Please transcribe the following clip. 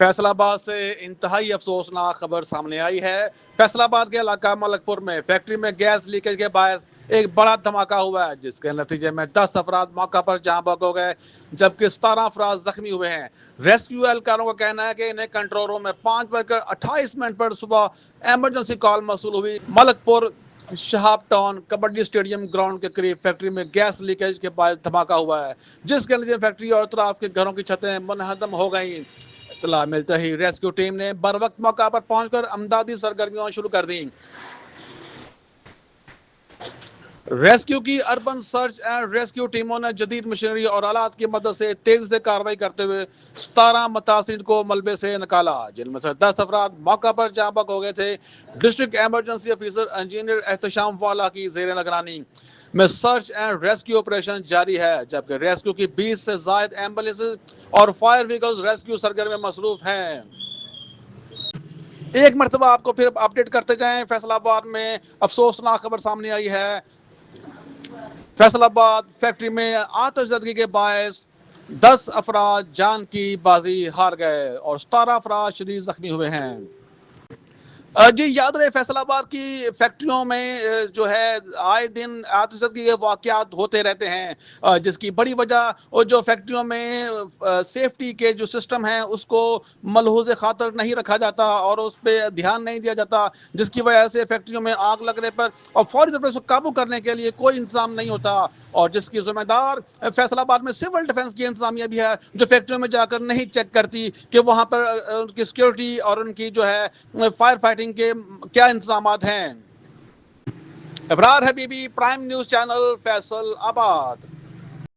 फैसल आबाद से इंतहाई अफसोसनाक खबर सामने आई है। फैसल आबाद के इलाका मलकपुर में फैक्ट्री में गैस लीकेज के बायस एक बड़ा धमाका हुआ है, जिसके नतीजे में 10 अफराद मौका पर जहाँ बहक हो गए, जबकि 17 अफराद जख्मी हुए हैं। रेस्क्यू एहलकारों का कहना है कि इन्हें कंट्रोल रूम में 5 बजकर 28 मिनट पर सुबह एमरजेंसी कॉल मौसूल हुई। Malakpur Shahab town kabaddi stadium ground के करीब फैक्ट्री में गैस लीकेज के बायस धमाका हुआ है, जिसके नतीजे फैक्ट्री और इतराफ के घरों की छतें मुनहदम हो गई। इत्तला मिलते ही रेस्क्यू टीम ने बर वक्त मौका पर पहुंचकर अमदादी सरगर्मियां शुरू कर दी। रेस्क्यू की अर्बन सर्च एंड रेस्क्यू टीमों ने जदीद मशीनरी और आलात की मदद से तेजी से कार्रवाई करते हुए 17 मुतासिरीन को मलबे से निकाला, जिनमें से 10 अफराद मौका पर जहाँ बहक हो गए थे। District emergency officer engineer Ehtesham वाला की जेर निगरानी में सर्च एंड रेस्क्यू ऑपरेशन जारी है, जबकि रेस्क्यू की 20 से जायद एम्बुलेंस और फायर व्हीकल्स रेस्क्यू सरगर्मी में मसरूफ हैं। एक मरतबा आपको फिर अपडेट करते जाएं। फैसलाबाद में अफसोसनाक खबर सामने आई है। फैसलाबाद फैक्ट्री में आतिशज़दगी के बायस 10 अफराद जान की बाजी हार गए और 17 अफराद शदीद जख्मी हुए हैं। जी याद रहे, फैसलाबाद की फैक्ट्रियों में जो है आए दिन आतिशज़दगी के वाक़यात होते रहते हैं, जिसकी बड़ी वजह और जो फैक्ट्रियों में सेफ्टी के जो सिस्टम हैं उसको मलहूज़ खातर नहीं रखा जाता और उस पर ध्यान नहीं दिया जाता, जिसकी वजह से फैक्ट्रियों में आग लगने पर और फौरी तौर पर उसको काबू करने के लिए कोई इंतजाम नहीं होता, और जिसकी जिम्मेदार फैसलाबाद में सिविल डिफेंस की इंतजामिया भी है, जो फैक्ट्रियों में जाकर नहीं चेक करती कि वहाँ पर उनकी सिक्योरिटी और उनकी जो है फायर फाइटिंग के क्या इंतजामात हैं। Ibrar Habibi, prime news channel, Faisal आबाद।